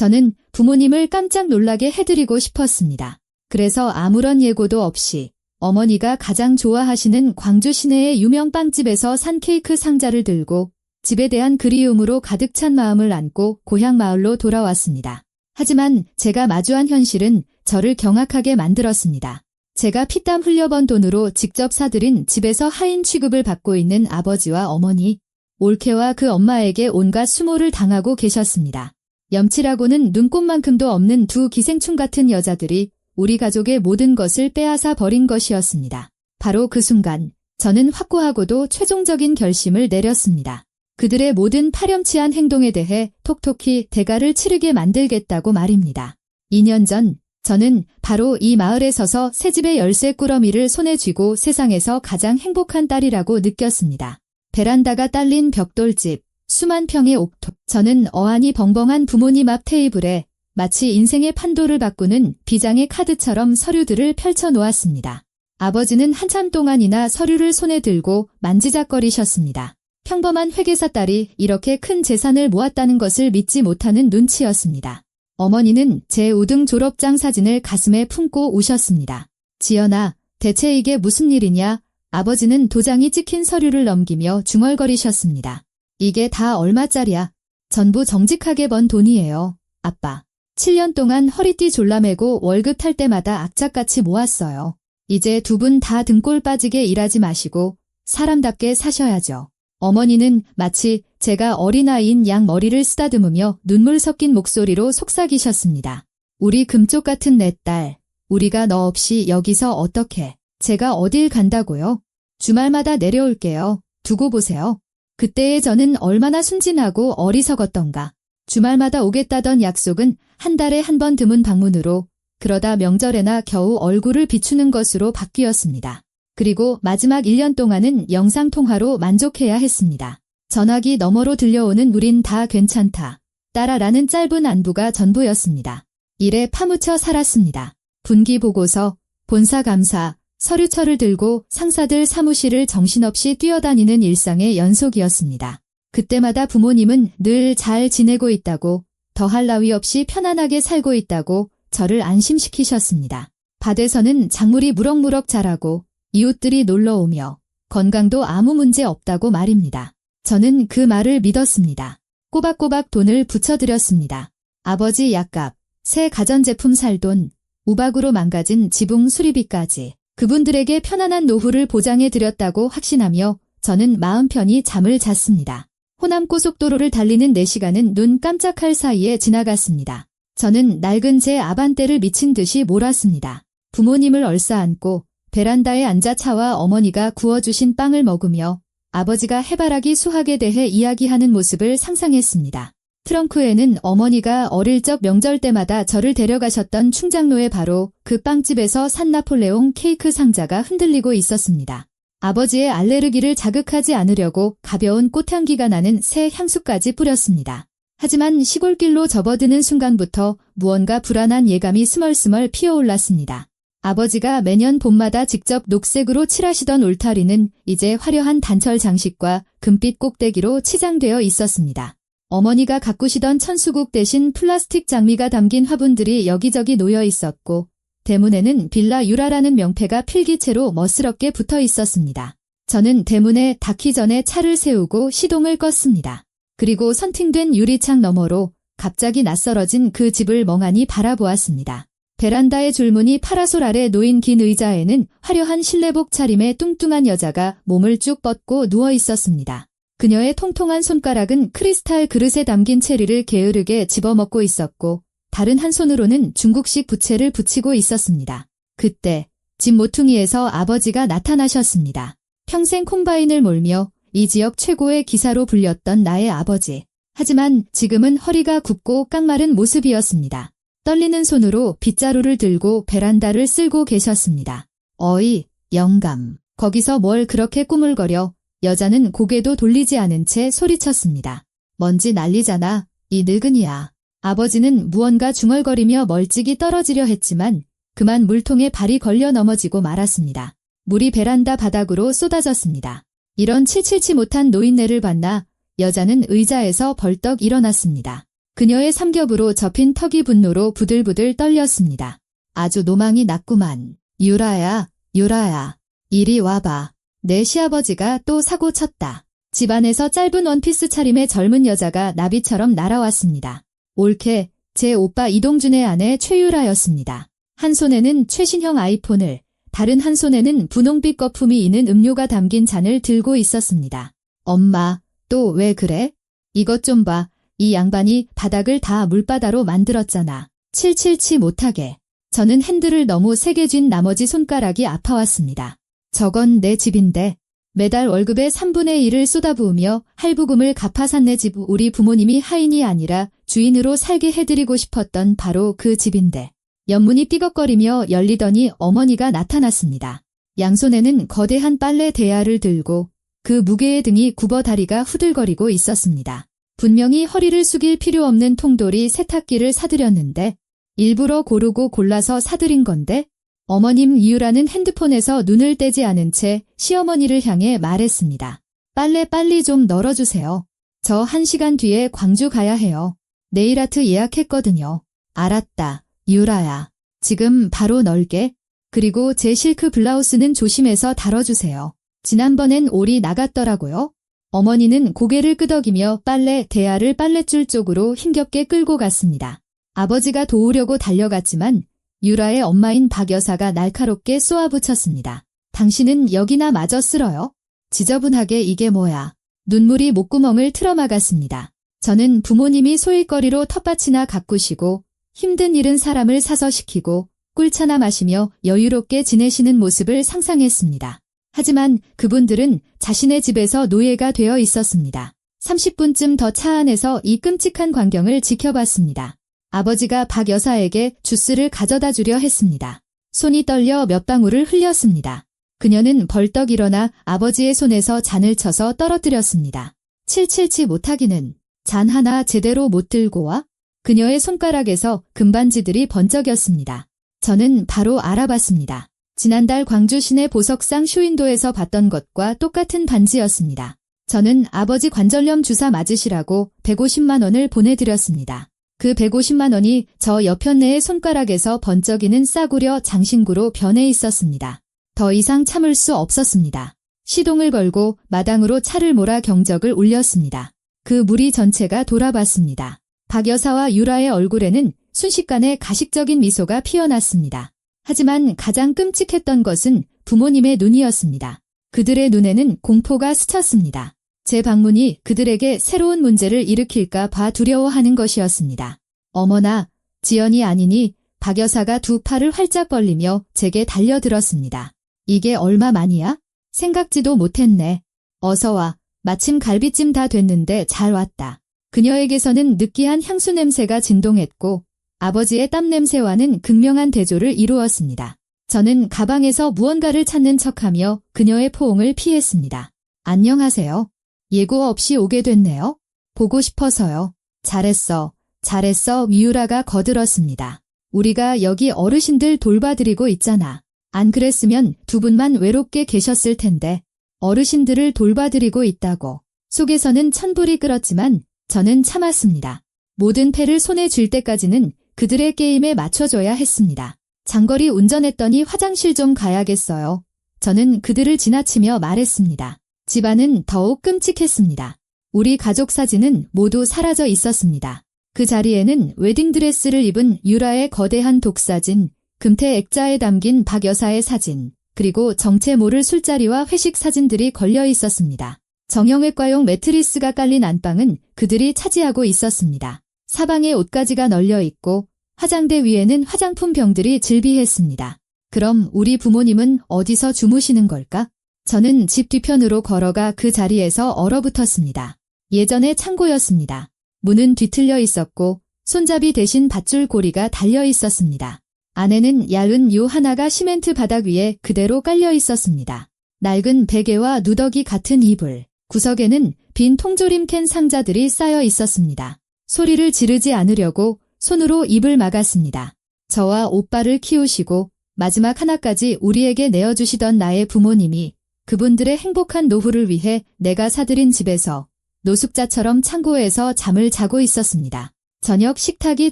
저는 부모님을 깜짝 놀라게 해드리고 싶었습니다. 그래서 아무런 예고도 없이 어머니가 가장 좋아하시는 광주 시내의 유명 빵집에서 산 케이크 상자를 들고 집에 대한 그리움으로 가득 찬 마음을 안고 고향 마을로 돌아왔습니다. 하지만 제가 마주한 현실은 저를 경악하게 만들었습니다. 제가 피땀 흘려번 돈으로 직접 사들인 집에서 하인 취급을 받고 있는 아버지와 어머니, 올케와 그 엄마에게 온갖 수모를 당하고 계셨습니다. 염치라고는 눈꼽만큼도 없는 두 기생충 같은 여자들이 우리 가족의 모든 것을 빼앗아 버린 것이었습니다. 바로 그 순간 저는 확고하고도 최종적인 결심을 내렸습니다. 그들의 모든 파렴치한 행동에 대해 톡톡히 대가를 치르게 만들겠다고 말입니다. 2년 전 저는 바로 이 마을에 서서 새집의 열쇠 꾸러미를 손에 쥐고 세상에서 가장 행복한 딸이라고 느꼈습니다. 베란다가 딸린 벽돌집, 수만 평의 옥토. 저는 어안이 벙벙한 부모님 앞 테이블에 마치 인생의 판도를 바꾸는 비장의 카드처럼 서류들을 펼쳐 놓았습니다. 아버지는 한참 동안이나 서류를 손에 들고 만지작거리셨습니다. 평범한 회계사 딸이 이렇게 큰 재산을 모았다는 것을 믿지 못하는 눈치였습니다. 어머니는 제 우등 졸업장 사진을 가슴에 품고 우셨습니다. 지연아, 대체 이게 무슨 일이냐? 아버지는 도장이 찍힌 서류를 넘기며 중얼거리셨습니다. 이게 다 얼마짜리야? 전부 정직하게 번 돈이에요, 아빠. 7년 동안 허리띠 졸라매고 월급 탈 때마다 악착같이 모았어요. 이제 두 분 다 등골 빠지게 일하지 마시고 사람답게 사셔야죠. 어머니는 마치 제가 어린아이인 양 머리를 쓰다듬으며 눈물 섞인 목소리로 속삭이셨습니다. 우리 금쪽 같은 내 딸, 우리가 너 없이 여기서 어떻게, 제가 어딜 간다고요? 주말마다 내려올게요. 두고 보세요. 그때의 저는 얼마나 순진하고 어리석었던가. 주말마다 오겠다던 약속은 한 달에 한 번 드문 방문으로, 그러다 명절에나 겨우 얼굴을 비추는 것으로 바뀌었습니다. 그리고 마지막 1년 동안은 영상통화로 만족해야 했습니다. 전화기 너머로 들려오는 우린 다 괜찮다, 딸아라는 짧은 안부가 전부였습니다. 일에 파묻혀 살았습니다. 분기보고서, 본사감사, 서류철을 들고 상사들 사무실을 정신없이 뛰어다니는 일상의 연속이었습니다. 그때마다 부모님은 늘 잘 지내고 있다고, 더할 나위 없이 편안하게 살고 있다고 저를 안심시키셨습니다. 밭에서는 작물이 무럭무럭 자라고 이웃들이 놀러오며 건강도 아무 문제 없다고 말입니다. 저는 그 말을 믿었습니다. 꼬박꼬박 돈을 붙여드렸습니다. 아버지 약값, 새 가전제품 살 돈, 우박으로 망가진 지붕 수리비까지 그분들에게 편안한 노후를 보장해드렸다고 확신하며 저는 마음 편히 잠을 잤습니다. 호남 고속도로를 달리는 4시간은 눈 깜짝할 사이에 지나갔습니다. 저는 낡은 제 아반떼를 미친 듯이 몰았습니다. 부모님을 얼싸안고 베란다에 앉아 차와 어머니가 구워주신 빵을 먹으며 아버지가 해바라기 수학에 대해 이야기하는 모습을 상상했습니다. 트렁크에는 어머니가 어릴 적 명절 때마다 저를 데려가셨던 충장로에 바로 그 빵집에서 산 나폴레옹 케이크 상자가 흔들리고 있었습니다. 아버지의 알레르기를 자극하지 않으려고 가벼운 꽃향기가 나는 새 향수까지 뿌렸습니다. 하지만 시골길로 접어드는 순간부터 무언가 불안한 예감이 스멀스멀 피어올랐습니다. 아버지가 매년 봄마다 직접 녹색으로 칠하시던 울타리는 이제 화려한 단철 장식과 금빛 꼭대기로 치장되어 있었습니다. 어머니가 가꾸시던 천수국 대신 플라스틱 장미가 담긴 화분들이 여기저기 놓여 있었고 대문에는 빌라 유라라는 명패가 필기체로 멋스럽게 붙어 있었습니다. 저는 대문에 닿기 전에 차를 세우고 시동을 껐습니다. 그리고 선팅된 유리창 너머로 갑자기 낯설어진 그 집을 멍하니 바라보았습니다. 베란다의 줄무늬 파라솔 아래 놓인 긴 의자에는 화려한 실내복 차림의 뚱뚱한 여자가 몸을 쭉 뻗고 누워 있었습니다. 그녀의 통통한 손가락은 크리스탈 그릇에 담긴 체리를 게으르게 집어먹고 있었고 다른 한 손으로는 중국식 부채를 붙이고 있었습니다. 그때 집 모퉁이에서 아버지가 나타나셨습니다. 평생 콤바인을 몰며 이 지역 최고의 기사로 불렸던 나의 아버지. 하지만 지금은 허리가 굽고 깡마른 모습이었습니다. 떨리는 손으로 빗자루를 들고 베란다를 쓸고 계셨습니다. 어이, 영감. 거기서 뭘 그렇게 꾸물거려. 여자는 고개도 돌리지 않은 채 소리쳤습니다. 먼지 날리잖아, 이 늙은이야. 아버지는 무언가 중얼거리며 멀찍이 떨어지려 했지만 그만 물통에 발이 걸려 넘어지고 말았습니다. 물이 베란다 바닥으로 쏟아졌습니다. 이런 칠칠치 못한 노인네를 봤나 여자는 의자에서 벌떡 일어났습니다. 그녀의 삼겹으로 접힌 턱이 분노로 부들부들 떨렸습니다. 아주 노망이 났구만. 유라야, 유라야. 이리 와봐. 내 시아버지가 또 사고 쳤다. 집안에서 짧은 원피스 차림의 젊은 여자가 나비처럼 날아왔습니다. 옳게 제 오빠 이동준의 아내 최유라였습니다. 한 손에는 최신형 아이폰을, 다른 한 손에는 분홍빛 거품이 있는 음료가 담긴 잔을 들고 있었습니다. 엄마, 또 왜 그래? 이것 좀 봐. 이 양반이 바닥을 다 물바다로 만들었잖아. 칠칠치 못하게. 저는 핸들을 너무 세게 쥔 나머지 손가락이 아파왔습니다. 저건 내 집인데. 매달 월급의 3분의 1을 쏟아부으며 할부금을 갚아 산 내 집, 우리 부모님이 하인이 아니라 주인으로 살게 해드리고 싶었던 바로 그 집인데. 옆문이 삐걱거리며 열리더니 어머니가 나타났습니다. 양손에는 거대한 빨래 대야를 들고 그 무게의 등이 굽어 다리가 후들거리고 있었습니다. 분명히 허리를 숙일 필요 없는 통돌이 세탁기를 사드렸는데 일부러 고르고 골라서 사드린 건데 어머님 이유라는 핸드폰에서 눈을 떼지 않은 채 시어머니를 향해 말했습니다. 빨래 빨리 좀 널어주세요. 저 1시간 뒤에 광주 가야 해요. 네일 아트 예약했거든요. 알았다, 유라야. 지금 바로 널게. 그리고 제 실크 블라우스는 조심해서 다뤄주세요. 지난번엔 올이 나갔더라고요. 어머니는 고개를 끄덕이며 빨래 대야를 빨랫줄 쪽으로 힘겹게 끌고 갔습니다. 아버지가 도우려고 달려갔지만 유라의 엄마인 박 여사가 날카롭게 쏘아붙였습니다. 당신은 여기나 마저 쓸어요? 지저분하게 이게 뭐야. 눈물이 목구멍을 틀어막았습니다. 저는 부모님이 소일거리로 텃밭이나 가꾸시고 힘든 일은 사람을 사서 시키고 꿀차나 마시며 여유롭게 지내시는 모습을 상상했습니다. 하지만 그분들은 자신의 집에서 노예가 되어 있었습니다. 30분쯤 더 차 안에서 이 끔찍한 광경을 지켜봤습니다. 아버지가 박 여사에게 주스를 가져다 주려 했습니다. 손이 떨려 몇 방울을 흘렸습니다. 그녀는 벌떡 일어나 아버지의 손에서 잔을 쳐서 떨어뜨렸습니다. 칠칠치 못하기는. 잔 하나 제대로 못 들고 와? 그녀의 손가락에서 금반지들이 번쩍였습니다. 저는 바로 알아봤습니다. 지난달 광주 시내 보석상 쇼윈도에서 봤던 것과 똑같은 반지였습니다. 저는 아버지 관절염 주사 맞으시라고 150만 원을 보내드렸습니다. 그 150만 원이 저 여편네의 손가락에서 번쩍이는 싸구려 장신구로 변해 있었습니다. 더 이상 참을 수 없었습니다. 시동을 걸고 마당으로 차를 몰아 경적을 울렸습니다. 그 무리 전체가 돌아봤습니다. 박 여사와 유라의 얼굴에는 순식간에 가식적인 미소가 피어났습니다. 하지만 가장 끔찍했던 것은 부모님의 눈이었습니다. 그들의 눈에는 공포가 스쳤습니다. 제 방문이 그들에게 새로운 문제를 일으킬까 봐 두려워하는 것이었습니다. 어머나, 지연이 아니니 박 여사가 두 팔을 활짝 벌리며 제게 달려들었습니다. 이게 얼마만이야? 생각지도 못했네. 어서 와. 마침 갈비찜 다 됐는데 잘 왔다. 그녀에게서는 느끼한 향수 냄새가 진동했고 아버지의 땀 냄새와는 극명한 대조를 이루었습니다. 저는 가방에서 무언가를 찾는 척하며 그녀의 포옹을 피했습니다. 안녕하세요. 예고 없이 오게 됐네요. 보고 싶어서요. 잘했어. 잘했어. 미유라가 거들었습니다. 우리가 여기 어르신들 돌봐드리고 있잖아. 안 그랬으면 두 분만 외롭게 계셨을 텐데. 어르신들을 돌봐드리고 있다고. 속에서는 천불이 끓었지만 저는 참았습니다. 모든 패를 손에 쥘 때까지는 그들의 게임에 맞춰줘야 했습니다. 장거리 운전했더니 화장실 좀 가야겠어요. 저는 그들을 지나치며 말했습니다. 집안은 더욱 끔찍했습니다. 우리 가족 사진은 모두 사라져 있었습니다. 그 자리에는 웨딩드레스를 입은 유라의 거대한 독사진, 금태 액자에 담긴 박 여사의 사진, 그리고 정체 모를 술자리와 회식 사진들이 걸려 있었습니다. 정형외과용 매트리스가 깔린 안방은 그들이 차지하고 있었습니다. 사방에 옷가지가 널려 있고 화장대 위에는 화장품 병들이 질비했습니다. 그럼 우리 부모님은 어디서 주무시는 걸까? 저는 집 뒤편으로 걸어가 그 자리에서 얼어붙었습니다. 예전에 창고였습니다. 문은 뒤틀려 있었고 손잡이 대신 밧줄 고리가 달려 있었습니다. 안에는 얇은 요 하나가 시멘트 바닥 위에 그대로 깔려 있었습니다. 낡은 베개와 누더기 같은 이불, 구석에는 빈 통조림 캔 상자들이 쌓여 있었습니다. 소리를 지르지 않으려고 손으로 입을 막았습니다. 저와 오빠를 키우시고 마지막 하나까지 우리에게 내어주시던 나의 부모님이 그분들의 행복한 노후를 위해 내가 사들인 집에서 노숙자처럼 창고에서 잠을 자고 있었습니다. 저녁 식탁이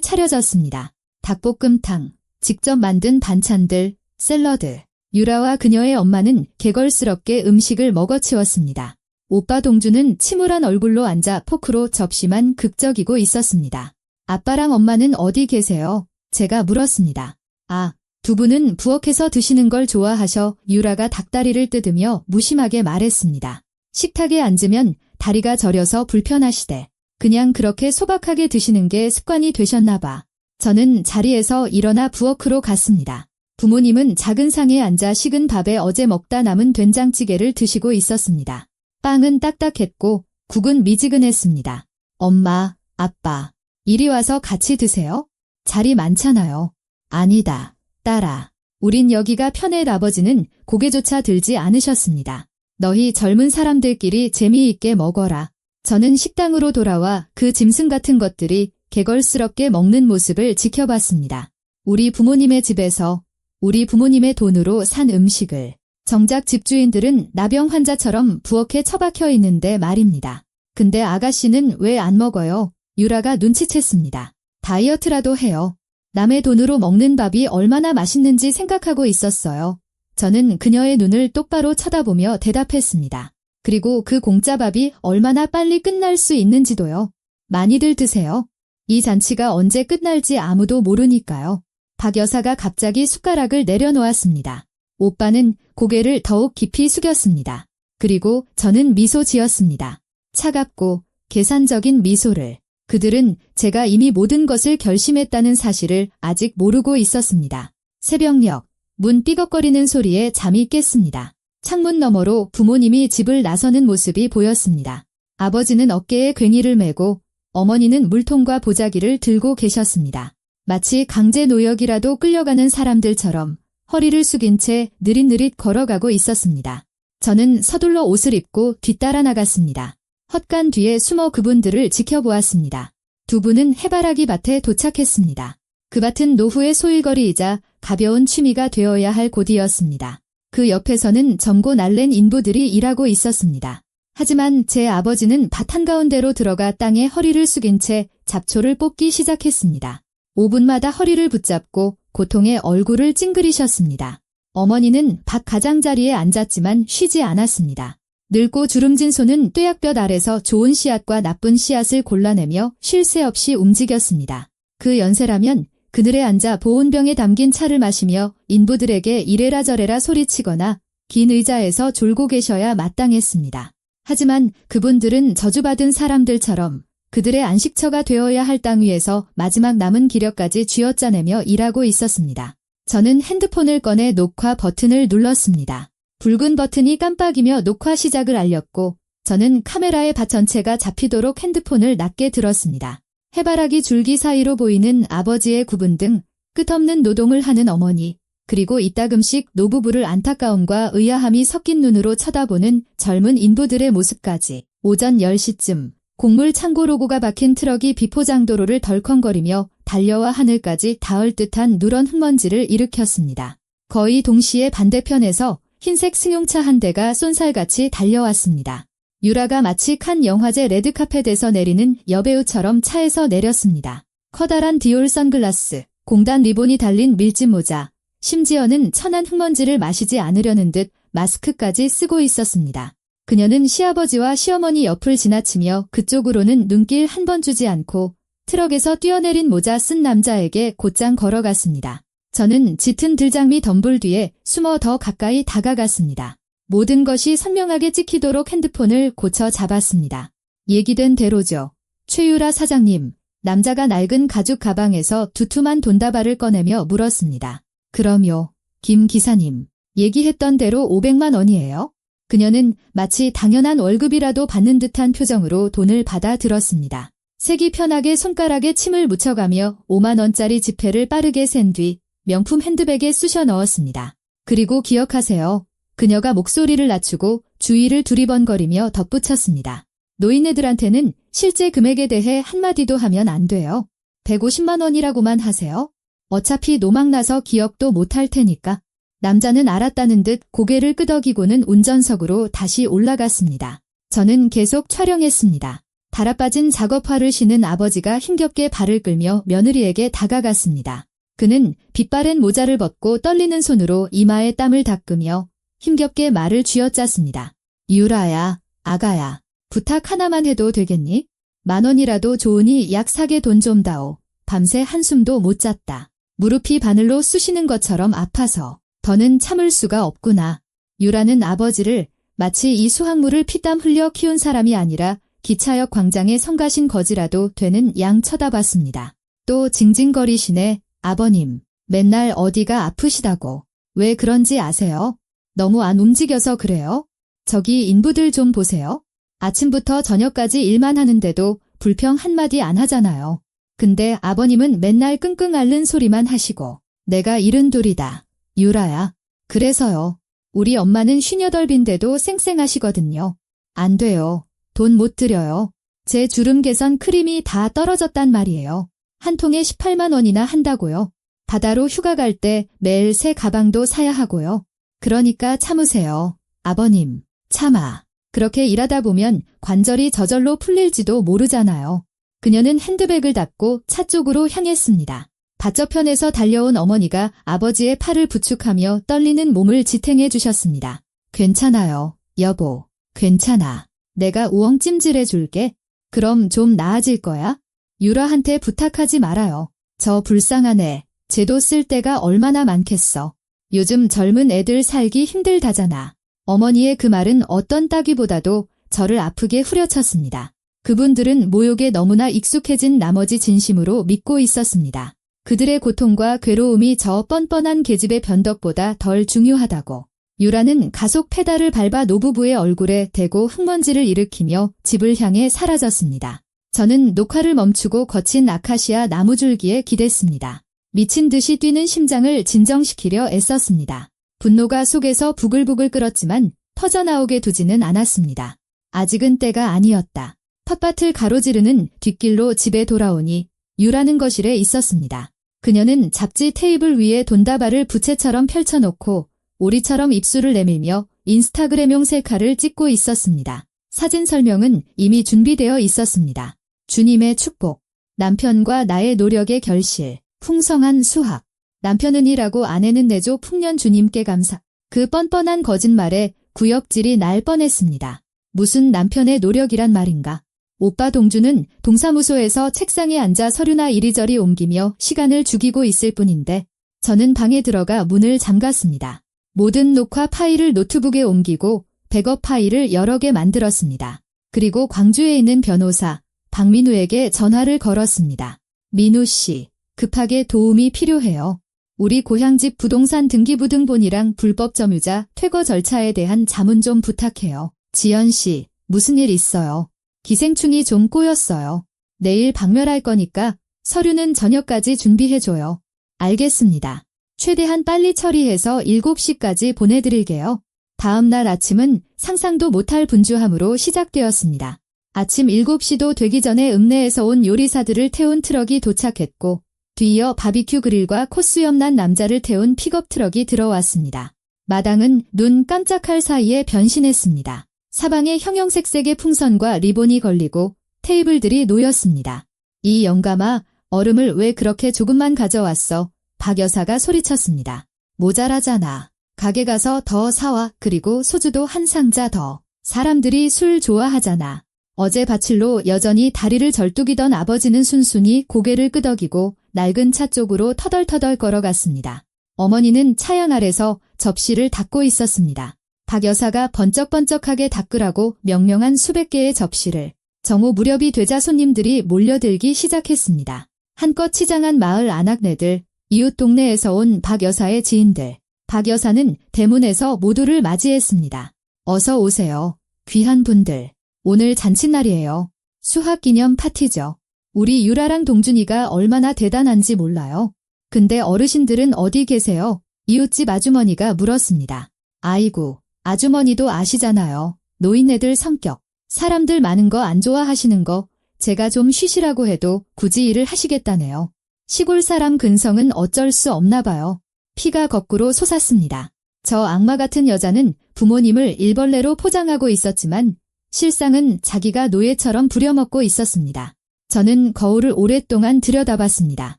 차려졌습니다. 닭볶음탕, 직접 만든 반찬들, 샐러드. 유라와 그녀의 엄마는 개걸스럽게 음식을 먹어치웠습니다. 오빠 동주는 침울한 얼굴로 앉아 포크로 접시만 극적이고 있었습니다. 아빠랑 엄마는 어디 계세요? 제가 물었습니다. 아, 두 분은 부엌에서 드시는 걸 좋아하셔. 유라가 닭다리를 뜯으며 무심하게 말했습니다. 식탁에 앉으면 다리가 저려서 불편하시대. 그냥 그렇게 소박하게 드시는 게 습관이 되셨나 봐. 저는 자리에서 일어나 부엌으로 갔습니다. 부모님은 작은 상에 앉아 식은 밥에 어제 먹다 남은 된장찌개를 드시고 있었습니다. 빵은 딱딱했고 국은 미지근했습니다. 엄마, 아빠, 이리 와서 같이 드세요. 자리 많잖아요. 아니다, 딸아. 우린 여기가 편해. 아버지는 고개조차 들지 않으셨습니다. 너희 젊은 사람들끼리 재미있게 먹어라. 저는 식당으로 돌아와 그 짐승 같은 것들이 개걸스럽게 먹는 모습을 지켜봤습니다. 우리 부모님의 집에서 우리 부모님의 돈으로 산 음식을 정작 집주인들은 나병 환자처럼 부엌에 처박혀 있는데 말입니다. 근데 아가씨는 왜 안 먹어요? 유라가 눈치챘습니다. 다이어트라도 해요. 남의 돈으로 먹는 밥이 얼마나 맛있는지 생각하고 있었어요. 저는 그녀의 눈을 똑바로 쳐다보며 대답했습니다. 그리고 그 공짜밥이 얼마나 빨리 끝날 수 있는지도요. 많이들 드세요. 이 잔치가 언제 끝날지 아무도 모르니까요. 박 여사가 갑자기 숟가락을 내려놓았습니다. 오빠는 고개를 더욱 깊이 숙였습니다. 그리고 저는 미소 지었습니다. 차갑고 계산적인 미소를. 그들은 제가 이미 모든 것을 결심했다는 사실을 아직 모르고 있었습니다. 새벽녘, 문 삐걱거리는 소리에 잠이 깼습니다. 창문 너머로 부모님이 집을 나서는 모습이 보였습니다. 아버지는 어깨에 괭이를 메고 어머니는 물통과 보자기를 들고 계셨습니다. 마치 강제 노역이라도 끌려가는 사람들처럼 허리를 숙인 채 느릿느릿 걸어가고 있었습니다. 저는 서둘러 옷을 입고 뒤따라 나갔습니다. 헛간 뒤에 숨어 그분들을 지켜보았습니다. 두 분은 해바라기 밭에 도착했습니다. 그 밭은 노후의 소일거리이자 가벼운 취미가 되어야 할 곳이었습니다. 그 옆에서는 젊고 날랜 인부들이 일하고 있었습니다. 하지만 제 아버지는 밭 한가운데로 들어가 땅에 허리를 숙인 채 잡초를 뽑기 시작했습니다. 5분마다 허리를 붙잡고 고통에 얼굴을 찡그리셨습니다. 어머니는 밭 가장자리에 앉았지만 쉬지 않았습니다. 늙고 주름진 손은 뙤약볕 아래서 좋은 씨앗과 나쁜 씨앗을 골라내며 쉴 새 없이 움직였습니다. 그 연세라면 그늘에 앉아 보온병에 담긴 차를 마시며 인부들에게 이래라 저래라 소리치거나 긴 의자에서 졸고 계셔야 마땅했습니다. 하지만 그분들은 저주받은 사람들처럼 그들의 안식처가 되어야 할 땅 위에서 마지막 남은 기력까지 쥐어짜내며 일하고 있었습니다. 저는 핸드폰을 꺼내 녹화 버튼을 눌렀습니다. 붉은 버튼이 깜빡이며 녹화 시작을 알렸고 저는 카메라의 밭 전체가 잡히도록 핸드폰을 낮게 들었습니다. 해바라기 줄기 사이로 보이는 아버지의 구분 등 끝없는 노동을 하는 어머니, 그리고 이따금씩 노부부를 안타까움과 의아함이 섞인 눈으로 쳐다보는 젊은 인부들의 모습까지. 오전 10시쯤 곡물 창고 로고가 박힌 트럭이 비포장도로를 덜컹거리며 달려와 하늘까지 닿을 듯한 누런 흙먼지를 일으켰습니다. 거의 동시에 반대편에서 흰색 승용차 한 대가 쏜살같이 달려왔습니다. 유라가 마치 칸 영화제 레드카펫에서 내리는 여배우처럼 차에서 내렸습니다. 커다란 디올 선글라스, 공단 리본이 달린 밀짚 모자, 심지어는 천한 흙먼지를 마시지 않으려는 듯 마스크까지 쓰고 있었습니다. 그녀는 시아버지와 시어머니 옆을 지나치며 그쪽으로는 눈길 한 번 주지 않고 트럭에서 뛰어내린 모자 쓴 남자에게 곧장 걸어갔습니다. 저는 짙은 들장미 덤불 뒤에 숨어 더 가까이 다가갔습니다. 모든 것이 선명하게 찍히도록 핸드폰을 고쳐 잡았습니다. 얘기된 대로죠. 최유라 사장님, 남자가 낡은 가죽 가방에서 두툼한 돈다발을 꺼내며 물었습니다. 그럼요, 김 기사님. 얘기했던 대로 500만 원이에요? 그녀는 마치 당연한 월급이라도 받는 듯한 표정으로 돈을 받아 들었습니다. 색이 편하게 손가락에 침을 묻혀가며 5만 원짜리 지폐를 빠르게 센 뒤 명품 핸드백에 쑤셔 넣었습니다. 그리고 기억하세요. 그녀가 목소리를 낮추고 주위를 두리번거리며 덧붙였습니다. 노인네들한테는 실제 금액에 대해 한마디도 하면 안 돼요. 150만 원이라고만 하세요. 어차피 노망나서 기억도 못할 테니까. 남자는 알았다는 듯 고개를 끄덕이고는 운전석으로 다시 올라갔습니다. 저는 계속 촬영했습니다. 달아빠진 작업화를 신은 아버지가 힘겹게 발을 끌며 며느리에게 다가갔습니다. 그는 빛바랜 모자를 벗고 떨리는 손으로 이마에 땀을 닦으며 힘겹게 말을 쥐어짰습니다. 유라야, 아가야, 부탁 하나만 해도 되겠니? 10,000원이라도 좋으니 약 사게 돈 좀 다오. 밤새 한숨도 못 잤다. 무릎이 바늘로 쑤시는 것처럼 아파서 더는 참을 수가 없구나. 유라는 아버지를 마치 이 수확물을 피땀 흘려 키운 사람이 아니라 기차역 광장의 성가신 거지라도 되는 양 쳐다봤습니다. 또 징징거리시네. 아버님, 맨날 어디가 아프시다고. 왜 그런지 아세요? 너무 안 움직여서 그래요? 저기 인부들 좀 보세요. 아침부터 저녁까지 일만 하는데도 불평 한마디 안 하잖아요. 근데 아버님은 맨날 끙끙 앓는 소리만 하시고 내가 72이다. 유라야. 그래서요. 우리 엄마는 58인데도 쌩쌩하시거든요. 안 돼요. 돈 못 드려요. 제 주름 개선 크림이 다 떨어졌단 말이에요. 한 통에 18만 원이나 한다고요. 바다로 휴가 갈 때 매일 새 가방도 사야 하고요. 그러니까 참으세요. 아버님, 참아. 그렇게 일하다 보면 관절이 저절로 풀릴지도 모르잖아요. 그녀는 핸드백을 닫고 차 쪽으로 향했습니다. 밭저편에서 달려온 어머니가 아버지의 팔을 부축하며 떨리는 몸을 지탱해 주셨습니다. 괜찮아요, 여보. 괜찮아. 내가 우엉찜질해 줄게. 그럼 좀 나아질 거야? 유라한테 부탁하지 말아요. 저 불쌍한 애. 쟤도 쓸 데가 얼마나 많겠어. 요즘 젊은 애들 살기 힘들다잖아. 어머니의 그 말은 어떤 따귀보다도 저를 아프게 후려쳤습니다. 그분들은 모욕에 너무나 익숙해진 나머지 진심으로 믿고 있었습니다. 그들의 고통과 괴로움이 저 뻔뻔한 계집의 변덕보다 덜 중요하다고. 유라는 가속 페달을 밟아 노부부의 얼굴에 대고 흙먼지를 일으키며 집을 향해 사라졌습니다. 저는 녹화를 멈추고 거친 아카시아 나무줄기에 기댔습니다. 미친 듯이 뛰는 심장을 진정시키려 애썼습니다. 분노가 속에서 부글부글 끓었지만 터져나오게 두지는 않았습니다. 아직은 때가 아니었다. 텃밭을 가로지르는 뒷길로 집에 돌아오니 유라는 거실에 있었습니다. 그녀는 잡지 테이블 위에 돈다발을 부채처럼 펼쳐놓고 오리처럼 입술을 내밀며 인스타그램용 셀카를 찍고 있었습니다. 사진 설명은 이미 준비되어 있었습니다. 주님의 축복, 남편과 나의 노력의 결실, 풍성한 수확. 남편은 일하고 아내는 내조 풍년 주님께 감사. 그 뻔뻔한 거짓말에 구역질이 날 뻔했습니다. 무슨 남편의 노력이란 말인가. 오빠 동주는 동사무소에서 책상에 앉아 서류나 이리저리 옮기며 시간을 죽이고 있을 뿐인데 저는 방에 들어가 문을 잠갔습니다. 모든 녹화 파일을 노트북에 옮기고 백업 파일을 여러 개 만들었습니다. 그리고 광주에 있는 변호사 박민우에게 전화를 걸었습니다. 민우 씨, 급하게 도움이 필요해요. 우리 고향집 부동산 등기부등본이랑 불법 점유자 퇴거 절차에 대한 자문 좀 부탁해요. 지연 씨, 무슨 일 있어요? 기생충이 좀 꼬였어요. 내일 박멸할 거니까 서류는 저녁까지 준비해줘요. 알겠습니다. 최대한 빨리 처리해서 7시까지 보내드릴게요. 다음 날 아침은 상상도 못할 분주함으로 시작되었습니다. 아침 7시도 되기 전에 읍내에서 온 요리사들을 태운 트럭이 도착했고 뒤이어 바비큐 그릴과 코수염난 남자를 태운 픽업 트럭이 들어왔습니다. 마당은 눈 깜짝할 사이에 변신했습니다. 사방에 형형색색의 풍선과 리본이 걸리고 테이블들이 놓였습니다. 이 영감아, 얼음을 왜 그렇게 조금만 가져왔어? 박 여사가 소리쳤습니다. 모자라잖아. 가게 가서 더 사와. 그리고 소주도 한 상자 더. 사람들이 술 좋아하잖아. 어제 밭일로 여전히 다리를 절뚝이던 아버지는 순순히 고개를 끄덕이고 낡은 차 쪽으로 터덜터덜 걸어갔습니다. 어머니는 차양 아래서 접시를 닦고 있었습니다. 박 여사가 번쩍번쩍하게 닦으라고 명령한 수백 개의 접시를 정오 무렵이 되자 손님들이 몰려들기 시작했습니다. 한껏 치장한 마을 아낙네들, 이웃 동네에서 온 박 여사의 지인들. 박 여사는 대문에서 모두를 맞이했습니다. 어서 오세요. 귀한 분들. 오늘 잔칫날이에요. 수학기념 파티죠. 우리 유라랑 동준이가 얼마나 대단한지 몰라요. 근데 어르신들은 어디 계세요? 이웃집 아주머니가 물었습니다. 아이고, 아주머니도 아시잖아요. 노인네들 성격. 사람들 많은 거 안 좋아하시는 거. 제가 좀 쉬시라고 해도 굳이 일을 하시겠다네요. 시골 사람 근성은 어쩔 수 없나 봐요. 피가 거꾸로 솟았습니다. 저 악마 같은 여자는 부모님을 일벌레로 포장하고 있었지만 실상은 자기가 노예처럼 부려먹고 있었습니다. 저는 거울을 오랫동안 들여다봤습니다.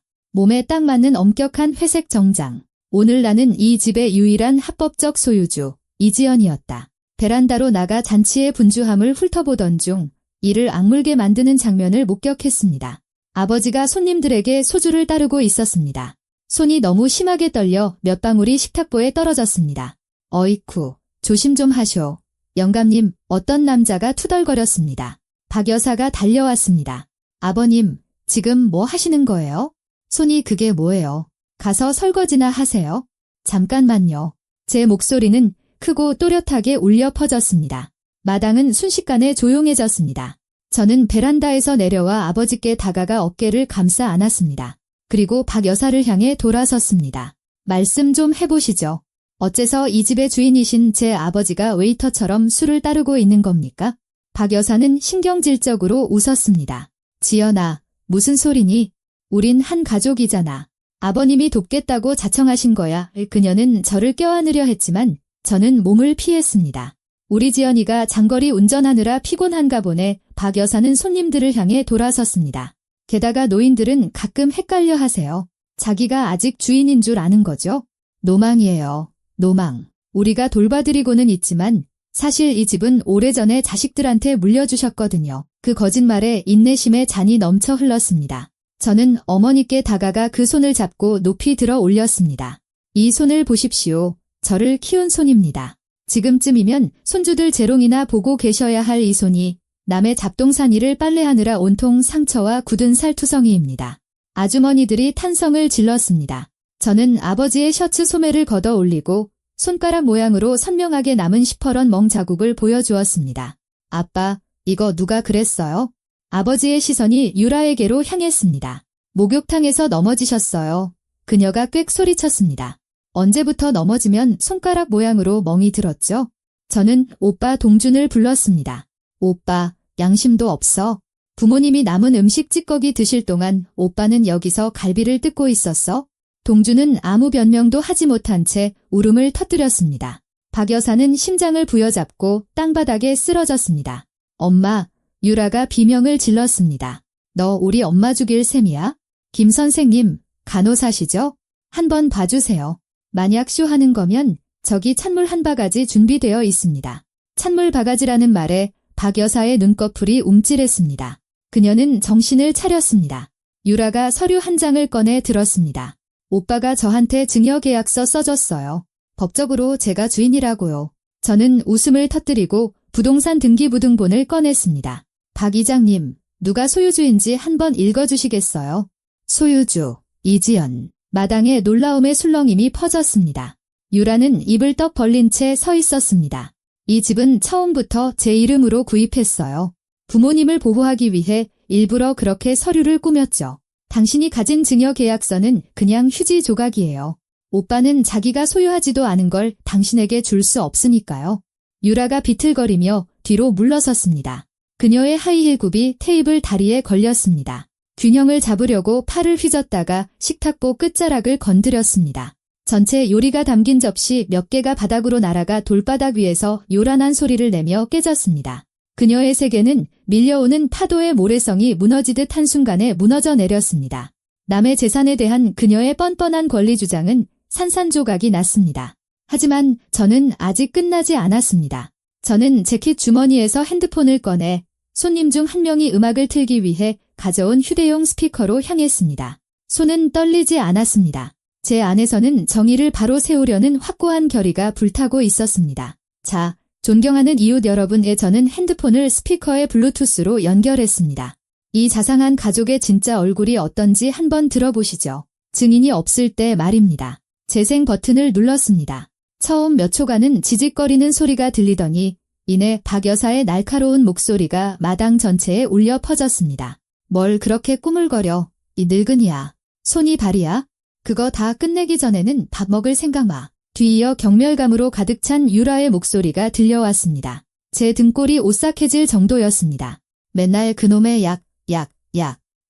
몸에 딱 맞는 엄격한 회색 정장. 오늘 나는 이 집의 유일한 합법적 소유주, 이지연이었다. 베란다로 나가 잔치의 분주함을 훑어보던 중 이를 악물게 만드는 장면을 목격했습니다. 아버지가 손님들에게 소주를 따르고 있었습니다. 손이 너무 심하게 떨려 몇 방울이 식탁보에 떨어졌습니다. 어이쿠, 조심 좀 하쇼. 영감님, 어떤 남자가 투덜거렸습니다. 박 여사가 달려왔습니다. 아버님, 지금 뭐 하시는 거예요? 손이 그게 뭐예요? 가서 설거지나 하세요. 잠깐만요. 제 목소리는 크고 또렷하게 울려 퍼졌습니다. 마당은 순식간에 조용해졌습니다. 저는 베란다에서 내려와 아버지께 다가가 어깨를 감싸 안았습니다. 그리고 박 여사를 향해 돌아섰습니다. 말씀 좀 해보시죠. 어째서 이 집의 주인이신 제 아버지가 웨이터처럼 술을 따르고 있는 겁니까? 박 여사는 신경질적으로 웃었습니다. 지연아, 무슨 소리니? 우린 한 가족이잖아. 아버님이 돕겠다고 자청하신 거야. 그녀는 저를 껴안으려 했지만 저는 몸을 피했습니다. 우리 지연이가 장거리 운전하느라 피곤한가 보네. 박 여사는 손님들을 향해 돌아섰습니다. 게다가 노인들은 가끔 헷갈려 하세요. 자기가 아직 주인인 줄 아는 거죠? 노망이에요. 노망. 우리가 돌봐드리고는 있지만 사실 이 집은 오래전에 자식들한테 물려주셨거든요. 그 거짓말에 인내심에 잔이 넘쳐 흘렀습니다. 저는 어머니께 다가가 그 손을 잡고 높이 들어 올렸습니다. 이 손을 보십시오. 저를 키운 손입니다. 지금쯤이면 손주들 재롱이나 보고 계셔야 할 이 손이 남의 잡동사니를 빨래하느라 온통 상처와 굳은 살투성이입니다. 아주머니들이 탄성을 질렀습니다. 저는 아버지의 셔츠 소매를 걷어 올리고 손가락 모양으로 선명하게 남은 시퍼런 멍 자국을 보여주었습니다. 아빠, 이거 누가 그랬어요? 아버지의 시선이 유라에게로 향했습니다. 목욕탕에서 넘어지셨어요. 그녀가 꽥 소리쳤습니다. 언제부터 넘어지면 손가락 모양으로 멍이 들었죠? 저는 오빠 동준을 불렀습니다. 오빠, 양심도 없어. 부모님이 남은 음식 찌꺼기 드실 동안 오빠는 여기서 갈비를 뜯고 있었어? 동준은 아무 변명도 하지 못한 채 울음을 터뜨렸습니다. 박 여사는 심장을 부여잡고 땅바닥에 쓰러졌습니다. 엄마, 유라가 비명을 질렀습니다. 너 우리 엄마 죽일 셈이야? 김 선생님, 간호사시죠? 한번 봐주세요. 만약 쇼하는 거면 저기 찬물 한 바가지 준비되어 있습니다. 찬물 바가지라는 말에 박 여사의 눈꺼풀이 움찔했습니다. 그녀는 정신을 차렸습니다. 유라가 서류 한 장을 꺼내 들었습니다. 오빠가 저한테 증여계약서 써줬어요. 법적으로 제가 주인이라고요. 저는 웃음을 터뜨리고 부동산 등기부등본을 꺼냈습니다. 박 이장님, 누가 소유주인지 한번 읽어주시겠어요? 소유주, 이지연. 마당에 놀라움의 술렁임이 퍼졌습니다. 유라는 입을 떡 벌린 채 서 있었습니다. 이 집은 처음부터 제 이름으로 구입했어요. 부모님을 보호하기 위해 일부러 그렇게 서류를 꾸몄죠. 당신이 가진 증여계약서는 그냥 휴지 조각이에요. 오빠는 자기가 소유하지도 않은 걸 당신에게 줄 수 없으니까요. 유라가 비틀거리며 뒤로 물러섰습니다. 그녀의 하이힐 굽이 테이블 다리에 걸렸습니다. 균형을 잡으려고 팔을 휘젓다가 식탁보 끝자락을 건드렸습니다. 전체 요리가 담긴 접시 몇 개가 바닥으로 날아가 돌바닥 위에서 요란한 소리를 내며 깨졌습니다. 그녀의 세계는 밀려오는 파도의 모래성이 무너지듯 한순간에 무너져 내렸습니다. 남의 재산에 대한 그녀의 뻔뻔한 권리 주장은 산산조각이 났습니다. 하지만 저는 아직 끝나지 않았습니다. 저는 재킷 주머니에서 핸드폰을 꺼내 손님 중 한 명이 음악을 틀기 위해 가져온 휴대용 스피커로 향했습니다. 손은 떨리지 않았습니다. 제 안에서는 정의를 바로 세우려는 확고한 결의가 불타고 있었습니다. 자, 존경하는 이웃 여러분에 저는 핸드폰을 스피커에 블루투스로 연결했습니다. 이 자상한 가족의 진짜 얼굴이 어떤지 한번 들어보시죠. 증인이 없을 때 말입니다. 재생 버튼을 눌렀습니다. 처음 몇 초간은 지직거리는 소리가 들리더니 이내 박 여사의 날카로운 목소리가 마당 전체에 울려 퍼졌습니다. 뭘 그렇게 꾸물거려, 이 늙은이야. 손이 발이야? 그거 다 끝내기 전에는 밥 먹을 생각 마. 뒤이어 경멸감으로 가득 찬 유라의 목소리가 들려왔습니다. 제 등골이 오싹해질 정도였습니다. 맨날 그놈의 약.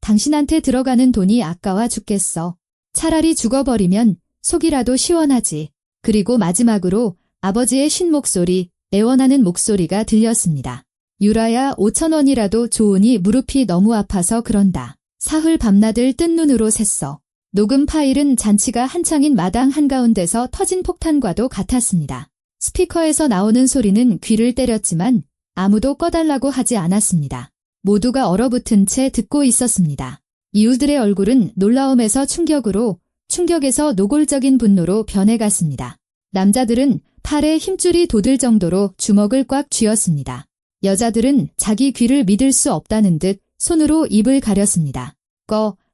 당신한테 들어가는 돈이 아까워 죽겠어. 차라리 죽어버리면 속이라도 시원하지. 그리고 마지막으로 아버지의 쉰 목소리, 애원하는 목소리가 들렸습니다. 유라야 5,000원이라도 좋으니 무릎이 너무 아파서 그런다. 사흘 밤낮을 뜬 눈으로 샜어. 녹음 파일은 잔치가 한창인 마당 한가운데서 터진 폭탄과도 같았습니다. 스피커에서 나오는 소리는 귀를 때렸지만 아무도 꺼달라고 하지 않았습니다. 모두가 얼어붙은 채 듣고 있었습니다. 이웃들의 얼굴은 놀라움에서 충격으로, 충격에서 노골적인 분노로 변해갔습니다. 남자들은 팔에 힘줄이 돋을 정도로 주먹을 꽉 쥐었습니다. 여자들은 자기 귀를 믿을 수 없다는 듯 손으로 입을 가렸습니다.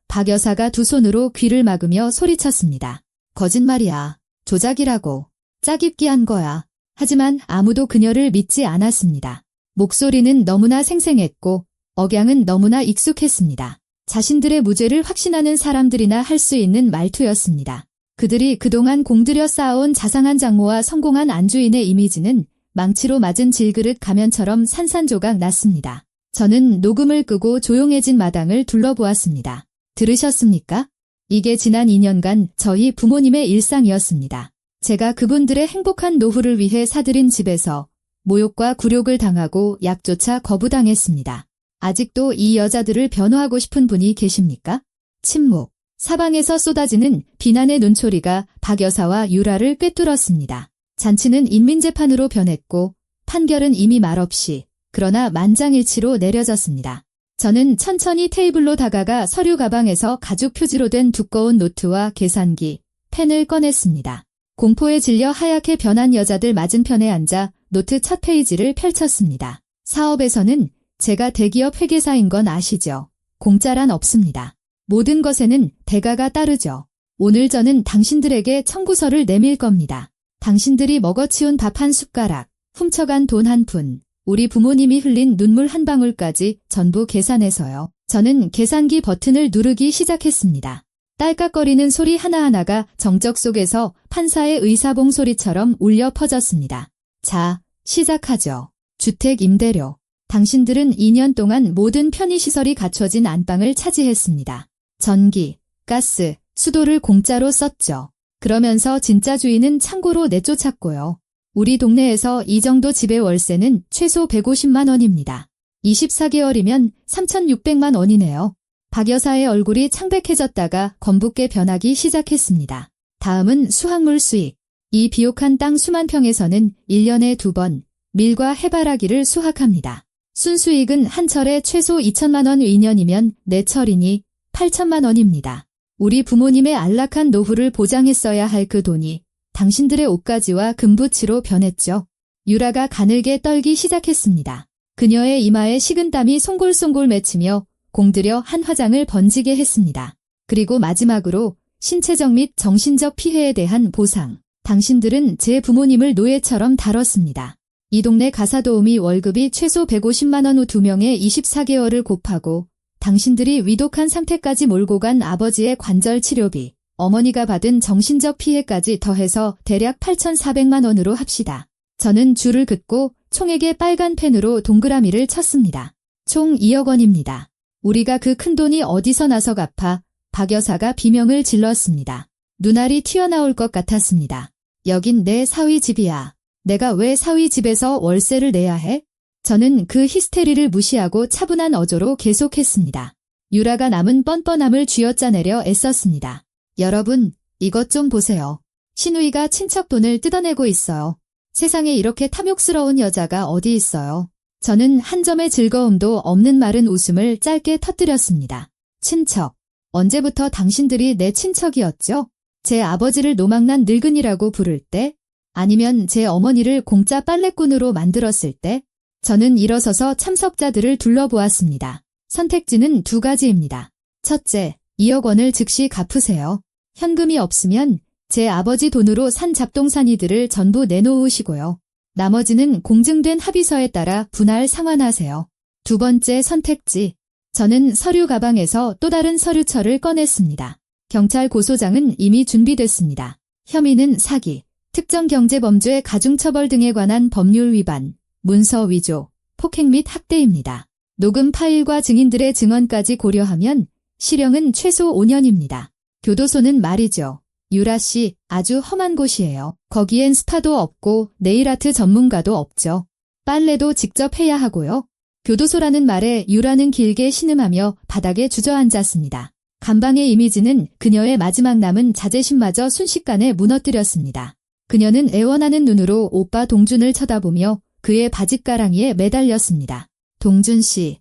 박 여사가 두 손으로 귀를 막으며 소리쳤습니다. 거짓말이야. 조작이라고. 짜깁기 한 거야. 하지만 아무도 그녀를 믿지 않았습니다. 목소리는 너무나 생생했고 억양은 너무나 익숙했습니다. 자신들의 무죄를 확신하는 사람들이나 할 수 있는 말투였습니다. 그들이 그동안 공들여 쌓아온 자상한 장모와 성공한 안주인의 이미지는 망치로 맞은 질그릇 가면처럼 산산조각 났습니다. 저는 녹음을 끄고 조용해진 마당을 둘러보았습니다. 들으셨습니까? 이게 지난 2년간 저희 부모님의 일상이었습니다. 제가 그분들의 행복한 노후를 위해 사들인 집에서 모욕과 굴욕을 당하고 약조차 거부당했습니다. 아직도 이 여자들을 변호하고 싶은 분이 계십니까? 침묵. 사방에서 쏟아지는 비난의 눈초리가 박 여사와 유라를 꿰뚫었습니다. 잔치는 인민재판으로 변했고 판결은 이미 말없이 그러나 만장일치로 내려졌습니다. 저는 천천히 테이블로 다가가 서류 가방에서 가죽 표지로 된 두꺼운 노트와 계산기, 펜을 꺼냈습니다. 공포에 질려 하얗게 변한 여자들 맞은편에 앉아 노트 첫 페이지를 펼쳤습니다. 사업에서는 제가 대기업 회계사인 건 아시죠? 공짜란 없습니다. 모든 것에는 대가가 따르죠. 오늘 저는 당신들에게 청구서를 내밀 겁니다. 당신들이 먹어치운 밥 한 숟가락, 훔쳐간 돈 한 푼, 우리 부모님이 흘린 눈물 한 방울까지 전부 계산해서요. 저는 계산기 버튼을 누르기 시작했습니다. 딸깍거리는 소리 하나하나가 정적 속에서 판사의 의사봉 소리처럼 울려 퍼졌습니다. 자, 시작하죠. 주택 임대료. 당신들은 2년 동안 모든 편의시설이 갖춰진 안방을 차지했습니다. 전기, 가스, 수도를 공짜로 썼죠. 그러면서 진짜 주인은 창고로 내쫓았고요. 우리 동네에서 이 정도 집의 월세는 최소 150만 원입니다. 24개월이면 3,600만 원이네요. 박 여사의 얼굴이 창백해졌다가 검붉게 변하기 시작했습니다. 다음은 수확물 수익. 이 비옥한 땅 수만 평에서는 1년에 2번 밀과 해바라기를 수확합니다. 순수익은 한 철에 최소 2천만 원, 2년이면 4철이니 8천만 원입니다. 우리 부모님의 안락한 노후를 보장했어야 할 그 돈이 당신들의 옷가지와 금부치로 변했죠. 유라가 가늘게 떨기 시작했습니다. 그녀의 이마에 식은땀이 송골송골 맺히며 공들여 한 화장을 번지게 했습니다. 그리고 마지막으로 신체적 및 정신적 피해에 대한 보상. 당신들은 제 부모님을 노예처럼 다뤘습니다. 이 동네 가사도우미 월급이 최소 150만 원 후 2명의 24개월을 곱하고 당신들이 위독한 상태까지 몰고 간 아버지의 관절 치료비, 어머니가 받은 정신적 피해까지 더해서 대략 8,400만 원으로 합시다. 저는 줄을 긋고 총에게 빨간 펜으로 동그라미를 쳤습니다. 총 2억 원입니다. 우리가 그 큰돈이 어디서 나서 갚아 박 여사가 비명을 질렀습니다. 눈알이 튀어나올 것 같았습니다. 여긴 내 사위 집이야. 내가 왜 사위 집에서 월세를 내야 해? 저는 그 히스테리를 무시하고 차분한 어조로 계속했습니다. 유라가 남은 뻔뻔함을 쥐어짜내려 애썼습니다. 여러분, 이것 좀 보세요. 신우이가 친척 돈을 뜯어내고 있어요. 세상에 이렇게 탐욕스러운 여자가 어디 있어요. 저는 한 점의 즐거움도 없는 마른 웃음을 짧게 터뜨렸습니다. 친척. 언제부터 당신들이 내 친척이었죠? 제 아버지를 노망난 늙은이라고 부를 때? 아니면 제 어머니를 공짜 빨래꾼으로 만들었을 때? 저는 일어서서 참석자들을 둘러보았습니다. 선택지는 2가지입니다. 첫째, 2억 원을 즉시 갚으세요. 현금이 없으면 제 아버지 돈으로 산 잡동사니들을 전부 내놓으시고요. 나머지는 공증된 합의서에 따라 분할 상환하세요. 2번째 선택지. 저는 서류 가방에서 또 다른 서류철을 꺼냈습니다. 경찰 고소장은 이미 준비됐습니다. 혐의는 사기, 특정 경제범죄 가중처벌 등에 관한 법률 위반, 문서 위조, 폭행 및 학대입니다. 녹음 파일과 증인들의 증언까지 고려하면 실형은 최소 5년입니다. 교도소는 말이죠. 유라 씨, 아주 험한 곳이에요. 거기엔 스파도 없고 네일아트 전문가도 없죠. 빨래도 직접 해야 하고요. 교도소라는 말에 유라는 길게 신음하며 바닥에 주저앉았습니다. 감방의 이미지는 그녀의 마지막 남은 자존심마저 순식간에 무너뜨렸습니다. 그녀는 애원하는 눈으로 오빠 동준을 쳐다보며 그의 바짓가랑이에 매달렸습니다. 동준 씨,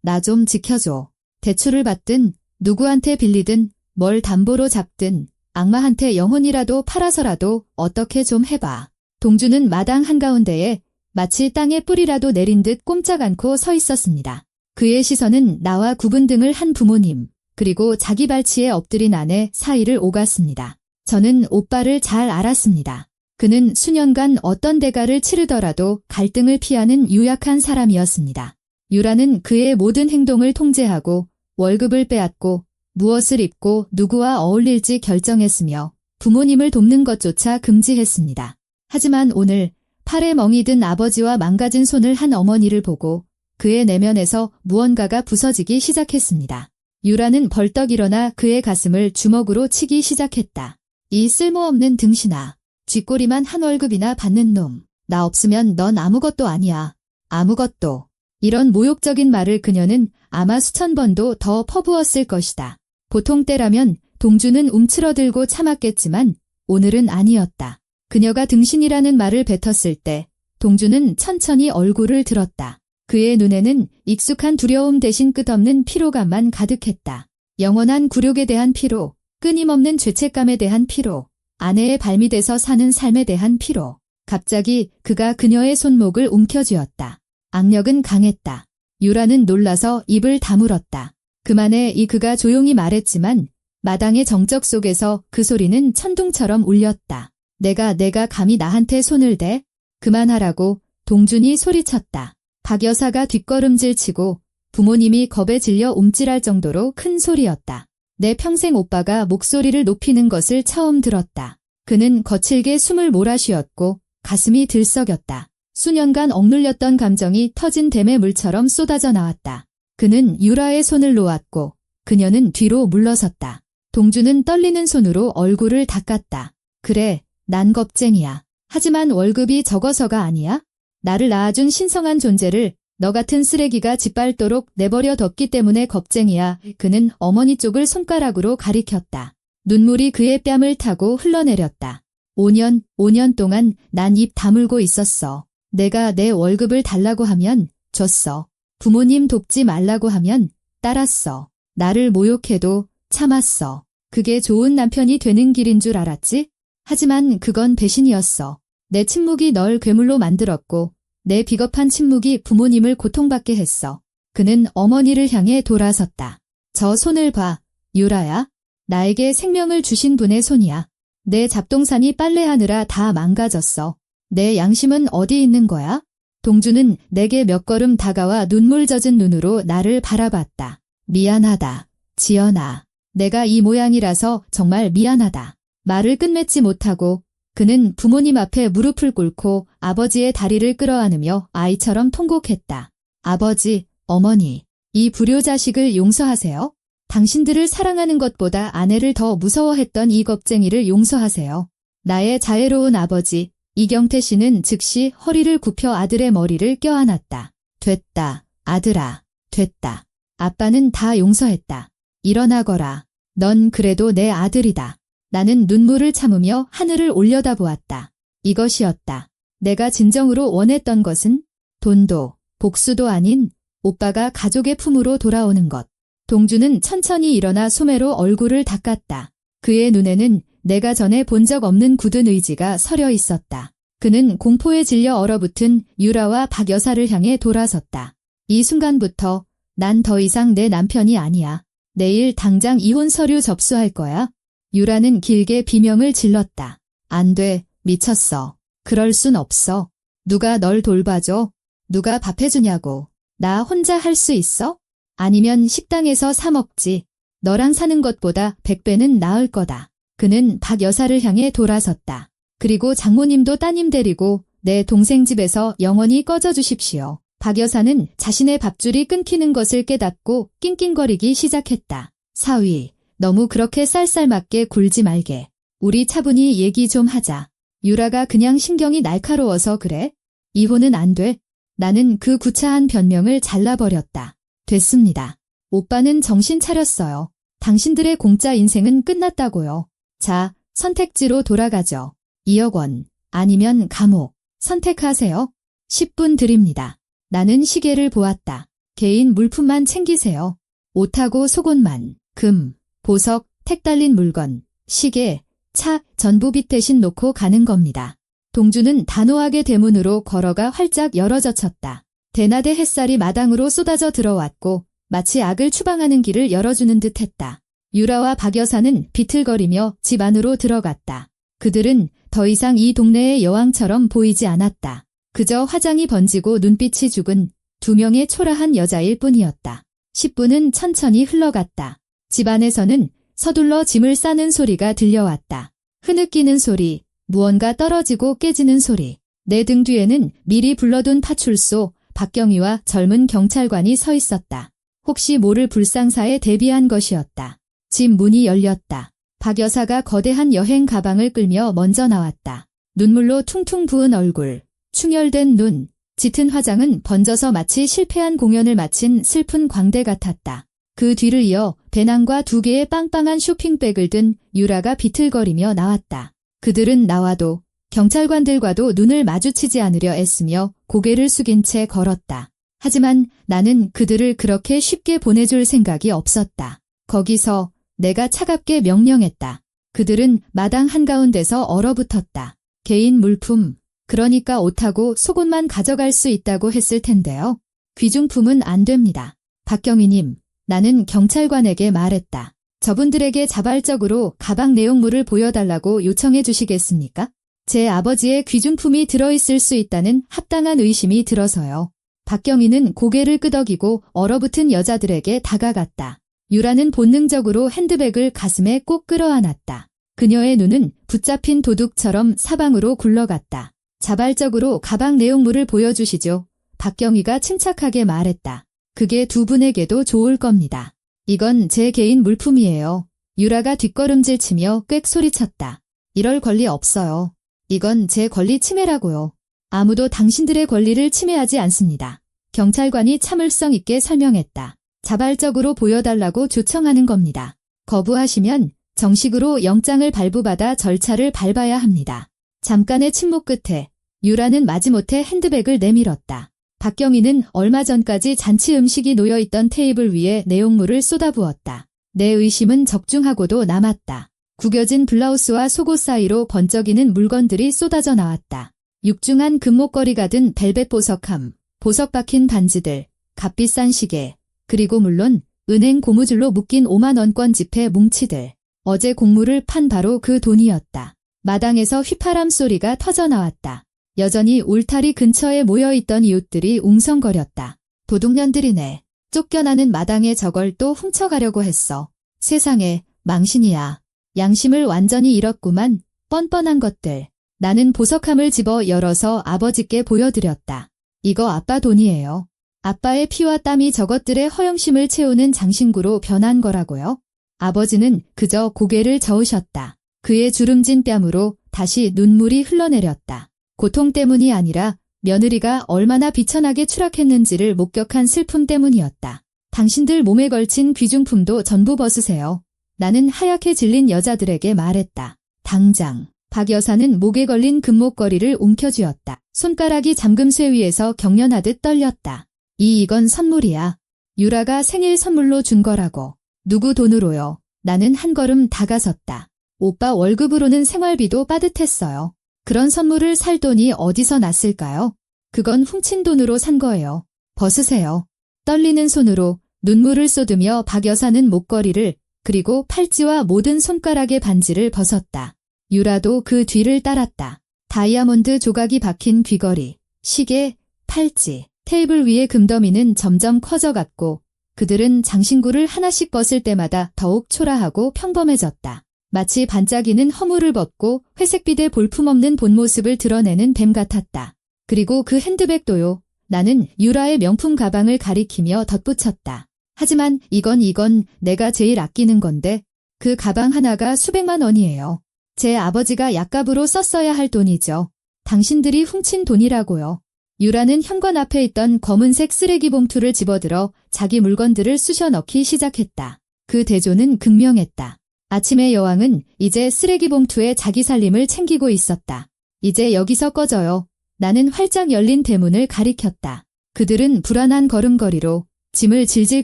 나 좀 지켜줘. 대출을 받든 누구한테 빌리든 뭘 담보로 잡든 악마한테 영혼이라도 팔아서라도 어떻게 좀 해봐. 동준은 마당 한가운데에 마치 땅에 뿌리라도 내린 듯 꼼짝 않고 서 있었습니다. 그의 시선은 나와 구분등을 한 부모님, 그리고 자기 발치에 엎드린 아내 사이를 오갔습니다. 저는 오빠를 잘 알았습니다. 그는 수년간 어떤 대가를 치르더라도 갈등을 피하는 유약한 사람이었습니다. 유라는 그의 모든 행동을 통제하고 월급을 빼앗고 무엇을 입고 누구와 어울릴지 결정했으며 부모님을 돕는 것조차 금지했습니다. 하지만 오늘 팔에 멍이 든 아버지와 망가진 손을 한 어머니를 보고 그의 내면에서 무언가가 부서지기 시작했습니다. 유라는 벌떡 일어나 그의 가슴을 주먹으로 치기 시작했다. 이 쓸모없는 등신아. 쥐꼬리만 한 월급이나 받는 놈. 나 없으면 넌 아무것도 아니야. 아무것도. 이런 모욕적인 말을 그녀는 아마 수천 번도 더 퍼부었을 것이다. 보통 때라면 동주는 움츠러들고 참았겠지만 오늘은 아니었다. 그녀가 등신이라는 말을 뱉었을 때 동주는 천천히 얼굴을 들었다. 그의 눈에는 익숙한 두려움 대신 끝없는 피로감만 가득했다. 영원한 굴욕에 대한 피로, 끊임없는 죄책감에 대한 피로, 아내의 발밑에서 사는 삶에 대한 피로. 갑자기 그가 그녀의 손목을 움켜쥐었다. 악력은 강했다. 유라는 놀라서 입을 다물었다. 그만해 이 그가 조용히 말했지만 마당의 정적 속에서 그 소리는 천둥처럼 울렸다. 내가 감히 나한테 손을 대? 그만하라고 동준이 소리쳤다. 박 여사가 뒷걸음질 치고 부모님이 겁에 질려 움찔할 정도로 큰 소리였다. 내 평생 오빠가 목소리를 높이는 것을 처음 들었다. 그는 거칠게 숨을 몰아쉬었고 가슴이 들썩였다. 수년간 억눌렸던 감정이 터진 댐의 물처럼 쏟아져 나왔다. 그는 유라의 손을 놓았고 그녀는 뒤로 물러섰다. 동주는 떨리는 손으로 얼굴을 닦았다. 그래, 난 겁쟁이야. 하지만 월급이 적어서가 아니야. 나를 낳아준 신성한 존재를 너 같은 쓰레기가 짓밟도록 내버려 뒀기 때문에 겁쟁이야. 그는 어머니 쪽을 손가락으로 가리켰다. 눈물이 그의 뺨을 타고 흘러내렸다. 5년 동안 난 입 다물고 있었어. 내가 내 월급을 달라고 하면 줬어. 부모님 돕지 말라고 하면 따랐어. 나를 모욕해도 참았어. 그게 좋은 남편이 되는 길인 줄 알았지? 하지만 그건 배신이었어. 내 침묵이 널 괴물로 만들었고 내 비겁한 침묵이 부모님을 고통받게 했어. 그는 어머니를 향해 돌아섰다. 저 손을 봐. 유라야. 나에게 생명을 주신 분의 손이야. 내 잡동사니 빨래하느라 다 망가졌어. 내 양심은 어디 있는 거야? 동주는 내게 몇 걸음 다가와 눈물 젖은 눈으로 나를 바라봤다. 미안하다. 지연아. 내가 이 모양이라서 정말 미안하다. 말을 끝맺지 못하고 그는 부모님 앞에 무릎을 꿇고 아버지의 다리를 끌어안으며 아이처럼 통곡했다. 아버지, 어머니, 이 불효자식을 용서하세요. 당신들을 사랑하는 것보다 아내를 더 무서워했던 이 겁쟁이를 용서하세요. 나의 자애로운 아버지, 이경태 씨는 즉시 허리를 굽혀 아들의 머리를 껴안았다. 됐다, 아들아, 됐다. 아빠는 다 용서했다. 일어나거라. 넌 그래도 내 아들이다. 나는 눈물을 참으며 하늘을 올려다보았다. 이것이었다. 내가 진정으로 원했던 것은 돈도 복수도 아닌 오빠가 가족의 품으로 돌아오는 것. 동주는 천천히 일어나 소매로 얼굴을 닦았다. 그의 눈에는 내가 전에 본 적 없는 굳은 의지가 서려 있었다. 그는 공포에 질려 얼어붙은 유라와 박 여사를 향해 돌아섰다. 이 순간부터 난 더 이상 내 남편이 아니야. 내일 당장 이혼 서류 접수할 거야. 유라는 길게 비명을 질렀다. 안 돼, 미쳤어. 그럴 순 없어. 누가 널 돌봐줘? 누가 밥 해주냐고. 나 혼자 할 수 있어? 아니면 식당에서 사 먹지. 너랑 사는 것보다 100배는 나을 거다. 그는 박 여사를 향해 돌아섰다. 그리고 장모님도 따님 데리고 내 동생 집에서 영원히 꺼져 주십시오. 박 여사는 자신의 밥줄이 끊기는 것을 깨닫고 낑낑거리기 시작했다. 사위, 너무 그렇게 쌀쌀맞게 굴지 말게. 우리 차분히 얘기 좀 하자. 유라가 그냥 신경이 날카로워서 그래? 이혼은 안 돼. 나는 그 구차한 변명을 잘라버렸다. 됐습니다. 오빠는 정신 차렸어요. 당신들의 공짜 인생은 끝났다고요. 자, 선택지로 돌아가죠. 2억 원, 아니면 감옥. 선택하세요. 10분 드립니다. 나는 시계를 보았다. 개인 물품만 챙기세요. 옷하고 속옷만, 금, 보석, 택 달린 물건, 시계, 차, 전부 빚 대신 놓고 가는 겁니다. 동주는 단호하게 대문으로 걸어가 활짝 열어젖혔다. 대낮의 햇살이 마당으로 쏟아져 들어왔고 마치 악을 추방하는 길을 열어주는 듯했다. 유라와 박 여사는 비틀거리며 집 안으로 들어갔다. 그들은 더 이상 이 동네의 여왕처럼 보이지 않았다. 그저 화장이 번지고 눈빛이 죽은 두 명의 초라한 여자일 뿐이었다. 10분은 천천히 흘러갔다. 집 안에서는 서둘러 짐을 싸는 소리가 들려왔다. 흐느끼는 소리, 무언가 떨어지고 깨지는 소리. 내 등 뒤에는 미리 불러둔 파출소 박경희와 젊은 경찰관이 서 있었다. 혹시 모를 불상사에 대비한 것이었다. 집 문이 열렸다. 박 여사가 거대한 여행 가방을 끌며 먼저 나왔다. 눈물로 퉁퉁 부은 얼굴, 충혈된 눈, 짙은 화장은 번져서 마치 실패한 공연을 마친 슬픈 광대 같았다. 그 뒤를 이어 배낭과 2개의 빵빵한 쇼핑백을 든 유라가 비틀거리며 나왔다. 그들은 나와도 경찰관들과도 눈을 마주치지 않으려 애쓰며 고개를 숙인 채 걸었다. 하지만 나는 그들을 그렇게 쉽게 보내줄 생각이 없었다. 거기서 내가 차갑게 명령했다. 그들은 마당 한가운데서 얼어붙었다. 개인 물품, 그러니까 옷하고 속옷만 가져갈 수 있다고 했을 텐데요. 귀중품은 안 됩니다. 박경희님, 나는 경찰관에게 말했다. 저분들에게 자발적으로 가방 내용물을 보여달라고 요청해 주시겠습니까? 제 아버지의 귀중품이 들어있을 수 있다는 합당한 의심이 들어서요. 박경희는 고개를 끄덕이고 얼어붙은 여자들에게 다가갔다. 유라는 본능적으로 핸드백을 가슴에 꼭 끌어안았다. 그녀의 눈은 붙잡힌 도둑처럼 사방으로 굴러갔다. 자발적으로 가방 내용물을 보여주시죠. 박경희가 침착하게 말했다. 그게 두 분에게도 좋을 겁니다. 이건 제 개인 물품이에요. 유라가 뒷걸음질 치며 꽥 소리쳤다. 이럴 권리 없어요. 이건 제 권리 침해라고요. 아무도 당신들의 권리를 침해하지 않습니다. 경찰관이 참을성 있게 설명했다. 자발적으로 보여달라고 조청하는 겁니다. 거부하시면 정식으로 영장을 발부받아 절차를 밟아야 합니다. 잠깐의 침묵 끝에 유라는 마지못해 핸드백을 내밀었다. 박경희는 얼마 전까지 잔치 음식이 놓여있던 테이블 위에 내용물을 쏟아부었다. 내 의심은 적중하고도 남았다. 구겨진 블라우스와 속옷 사이로 번쩍이는 물건들이 쏟아져 나왔다. 육중한 금목걸이가 든 벨벳 보석함, 보석 박힌 반지들, 값비싼 시계, 그리고 물론 은행 고무줄로 묶인 5만 원권 지폐 뭉치들. 어제 공물을 판 바로 그 돈이었다. 마당에서 휘파람 소리가 터져 나왔다. 여전히 울타리 근처에 모여있던 이웃들이 웅성거렸다. 도둑년들이네. 쫓겨나는 마당에 저걸 또 훔쳐가려고 했어. 세상에, 망신이야. 양심을 완전히 잃었구만. 뻔뻔한 것들. 나는 보석함을 집어 열어서 아버지께 보여드렸다. 이거 아빠 돈이에요. 아빠의 피와 땀이 저것들의 허영심을 채우는 장신구로 변한 거라고요. 아버지는 그저 고개를 저으셨다. 그의 주름진 뺨으로 다시 눈물이 흘러내렸다. 고통 때문이 아니라 며느리가 얼마나 비천하게 추락했는지를 목격한 슬픔 때문이었다. 당신들 몸에 걸친 귀중품도 전부 벗으세요. 나는 하얗게 질린 여자들에게 말했다. 당장. 박 여사는 목에 걸린 금목걸이를 움켜쥐었다. 손가락이 잠금쇠 위에서 경련하듯 떨렸다. 이건 선물이야. 유라가 생일 선물로 준 거라고. 누구 돈으로요? 나는 한 걸음 다가섰다. 오빠 월급으로는 생활비도 빠듯했어요. 그런 선물을 살 돈이 어디서 났을까요? 그건 훔친 돈으로 산 거예요. 벗으세요. 떨리는 손으로 눈물을 쏟으며 박 여사는 목걸이를 그리고 팔찌와 모든 손가락의 반지를 벗었다. 유라도 그 뒤를 따랐다. 다이아몬드 조각이 박힌 귀걸이, 시계, 팔찌, 테이블 위의 금더미는 점점 커져갔고 그들은 장신구를 하나씩 벗을 때마다 더욱 초라하고 평범해졌다. 마치 반짝이는 허물을 벗고 회색빛의 볼품없는 본 모습을 드러내는 뱀 같았다. 그리고 그 핸드백도요. 나는 유라의 명품 가방을 가리키며 덧붙였다. 하지만 이건 내가 제일 아끼는 건데 그 가방 하나가 수백만 원이에요. 제 아버지가 약값으로 썼어야 할 돈이죠. 당신들이 훔친 돈이라고요. 유라는 현관 앞에 있던 검은색 쓰레기 봉투를 집어들어 자기 물건들을 쑤셔 넣기 시작했다. 그 대조는 극명했다. 아침의 여왕은 이제 쓰레기 봉투에 자기 살림을 챙기고 있었다. 이제 여기서 꺼져요. 나는 활짝 열린 대문을 가리켰다. 그들은 불안한 걸음걸이로 짐을 질질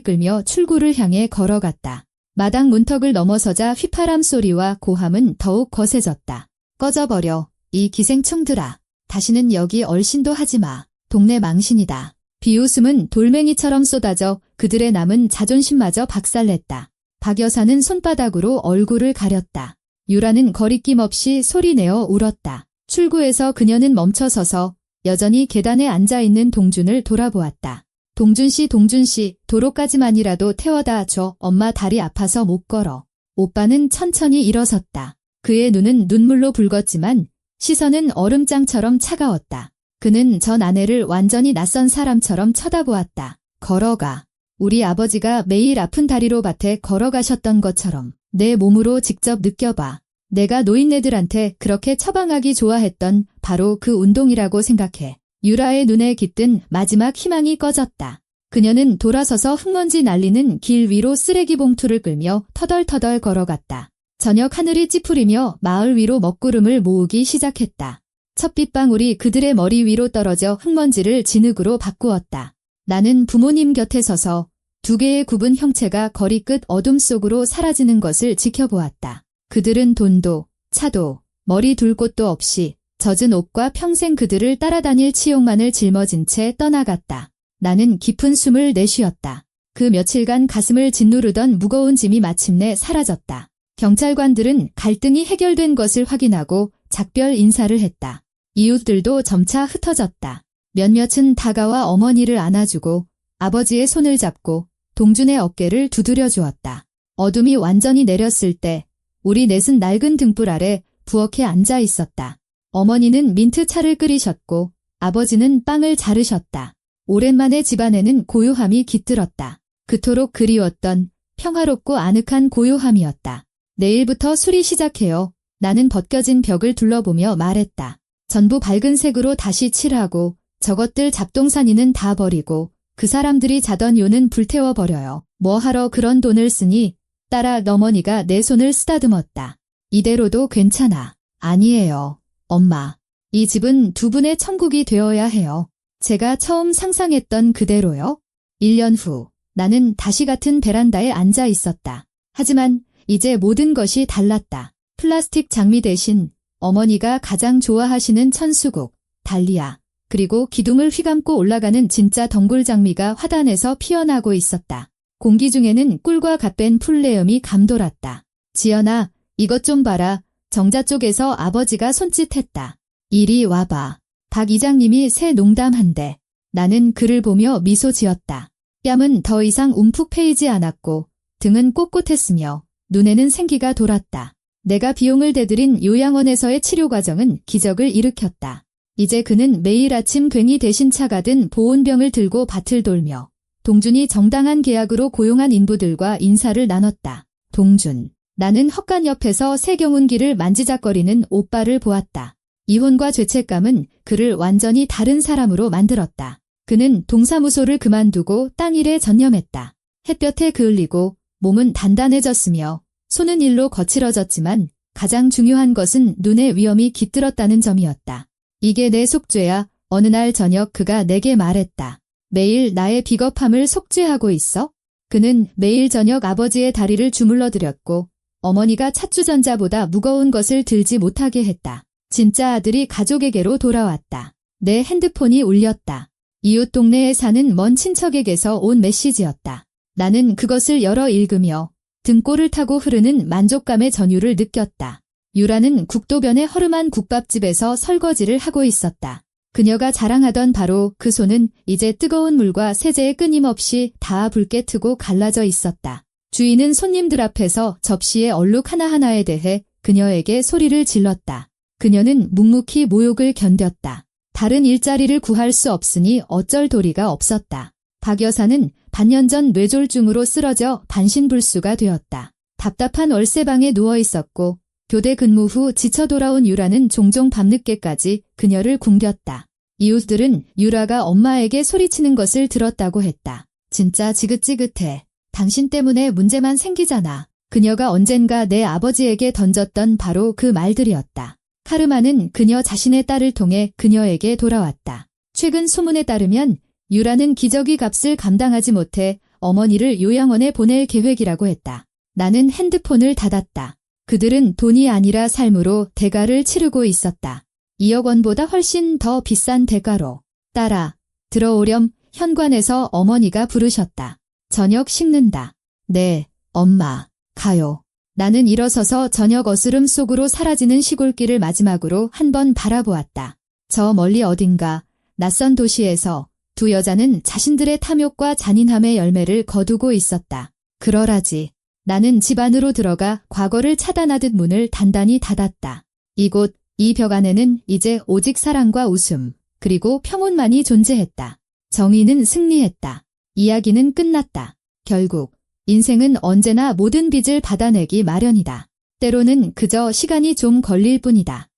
끌며 출구를 향해 걸어갔다. 마당 문턱을 넘어서자 휘파람 소리와 고함은 더욱 거세졌다. 꺼져버려, 이 기생충들아. 다시는 여기 얼씬도 하지 마. 동네 망신이다. 비웃음은 돌멩이처럼 쏟아져 그들의 남은 자존심마저 박살냈다. 박 여사는 손바닥으로 얼굴을 가렸다. 유라는 거리낌 없이 소리내어 울었다. 출구에서 그녀는 멈춰서서 여전히 계단에 앉아있는 동준을 돌아보았다. 동준씨, 도로까지만이라도 태워다 줘. 엄마 다리 아파서 못 걸어. 오빠는 천천히 일어섰다. 그의 눈은 눈물로 붉었지만 시선은 얼음장처럼 차가웠다. 그는 전 아내를 완전히 낯선 사람처럼 쳐다보았다. 걸어가. 우리 아버지가 매일 아픈 다리로 밭에 걸어가셨던 것처럼 내 몸으로 직접 느껴봐. 내가 노인네들한테 그렇게 처방하기 좋아했던 바로 그 운동이라고 생각해. 유라의 눈에 깃든 마지막 희망이 꺼졌다. 그녀는 돌아서서 흙먼지 날리는 길 위로 쓰레기 봉투를 끌며 터덜터덜 걸어갔다. 저녁 하늘이 찌푸리며 마을 위로 먹구름을 모으기 시작했다. 첫 빗방울이 그들의 머리 위로 떨어져 흙먼지를 진흙으로 바꾸었다. 나는 부모님 곁에 서서 두 개의 굽은 형체가 거리 끝 어둠 속으로 사라지는 것을 지켜보았다. 그들은 돈도, 차도, 머리 둘 곳도 없이 젖은 옷과 평생 그들을 따라다닐 치욕만을 짊어진 채 떠나갔다. 나는 깊은 숨을 내쉬었다. 그 며칠간 가슴을 짓누르던 무거운 짐이 마침내 사라졌다. 경찰관들은 갈등이 해결된 것을 확인하고 작별 인사를 했다. 이웃들도 점차 흩어졌다. 몇몇은 다가와 어머니를 안아주고 아버지의 손을 잡고 동준의 어깨를 두드려 주었다. 어둠이 완전히 내렸을 때 우리 넷은 낡은 등불 아래 부엌에 앉아 있었다. 어머니는 민트차를 끓이셨고 아버지는 빵을 자르셨다. 오랜만에 집안에는 고요함이 깃들었다. 그토록 그리웠던 평화롭고 아늑한 고요함이었다. 내일부터 수리 시작해요. 나는 벗겨진 벽을 둘러보며 말했다. 전부 밝은 색으로 다시 칠하고 저것들 잡동사니는 다 버리고 그 사람들이 자던 요는 불태워버려요. 뭐하러 그런 돈을 쓰니? 딸아, 어머니가 내 손을 쓰다듬었다. 이대로도 괜찮아. 아니에요. 엄마. 이 집은 두 분의 천국이 되어야 해요. 제가 처음 상상했던 그대로요. 1년 후 나는 다시 같은 베란다에 앉아 있었다. 하지만 이제 모든 것이 달랐다. 플라스틱 장미 대신 어머니가 가장 좋아하시는 천수국, 달리아, 그리고 기둥을 휘감고 올라가는 진짜 덩굴장미가 화단에서 피어나고 있었다. 공기 중에는 꿀과 갓뺀 풀내음이 감돌았다. 지연아, 이것 좀 봐라. 정자 쪽에서 아버지가 손짓했다. 이리 와봐. 박 이장님이 새 농담한대. 나는 그를 보며 미소 지었다. 뺨은 더 이상 움푹 패이지 않았고 등은 꼿꼿했으며 눈에는 생기가 돌았다. 내가 비용을 대들인 요양원에서의 치료 과정은 기적을 일으켰다. 이제 그는 매일 아침 괭이 대신 차가 든 보온병을 들고 밭을 돌며 동준이 정당한 계약으로 고용한 인부들과 인사를 나눴다. 동준. 나는 헛간 옆에서 세경운기를 만지작거리는 오빠를 보았다. 이혼과 죄책감은 그를 완전히 다른 사람으로 만들었다. 그는 동사무소를 그만두고 땅일에 전념했다. 햇볕에 그을리고 몸은 단단해졌으며 손은 일로 거칠어졌지만 가장 중요한 것은 눈에 위험이 깃들었다는 점이었다. 이게 내 속죄야. 어느 날 저녁 그가 내게 말했다. 매일 나의 비겁함을 속죄하고 있어? 그는 매일 저녁 아버지의 다리를 주물러 드렸고 어머니가 찻주전자보다 무거운 것을 들지 못하게 했다. 진짜 아들이 가족에게로 돌아왔다. 내 핸드폰이 울렸다. 이웃 동네에 사는 먼 친척에게서 온 메시지였다. 나는 그것을 열어 읽으며 등골을 타고 흐르는 만족감의 전율을 느꼈다. 유라는 국도변의 허름한 국밥집에서 설거지를 하고 있었다. 그녀가 자랑하던 바로 그 손은 이제 뜨거운 물과 세제에 끊임없이 다 붉게 트고 갈라져 있었다. 주인은 손님들 앞에서 접시의 얼룩 하나하나에 대해 그녀에게 소리를 질렀다. 그녀는 묵묵히 모욕을 견뎠다. 다른 일자리를 구할 수 없으니 어쩔 도리가 없었다. 박 여사는 반년 전 뇌졸중으로 쓰러져 반신불수가 되었다. 답답한 월세방에 누워 있었고 교대 근무 후 지쳐 돌아온 유라는 종종 밤늦게까지 그녀를 굶겼다. 이웃들은 유라가 엄마에게 소리치는 것을 들었다고 했다. 진짜 지긋지긋해. 당신 때문에 문제만 생기잖아. 그녀가 언젠가 내 아버지에게 던졌던 바로 그 말들이었다. 카르마는 그녀 자신의 딸을 통해 그녀에게 돌아왔다. 최근 소문에 따르면 유라는 기저귀 값을 감당하지 못해 어머니를 요양원에 보낼 계획이라고 했다. 나는 핸드폰을 닫았다. 그들은 돈이 아니라 삶으로 대가를 치르고 있었다. 2억 원보다 훨씬 더 비싼 대가로. 딸아, 들어오렴. 현관에서 어머니가 부르셨다. 저녁 식는다. 네, 엄마. 가요. 나는 일어서서 저녁 어스름 속으로 사라지는 시골길을 마지막으로 한번 바라보았다. 저 멀리 어딘가 낯선 도시에서 두 여자는 자신들의 탐욕과 잔인함의 열매를 거두고 있었다. 그러라지. 나는 집 안으로 들어가 과거를 차단하듯 문을 단단히 닫았다. 이곳, 이 벽 안에는 이제 오직 사랑과 웃음, 그리고 평온만이 존재했다. 정의는 승리했다. 이야기는 끝났다. 결국 인생은 언제나 모든 빚을 받아내기 마련이다. 때로는 그저 시간이 좀 걸릴 뿐이다.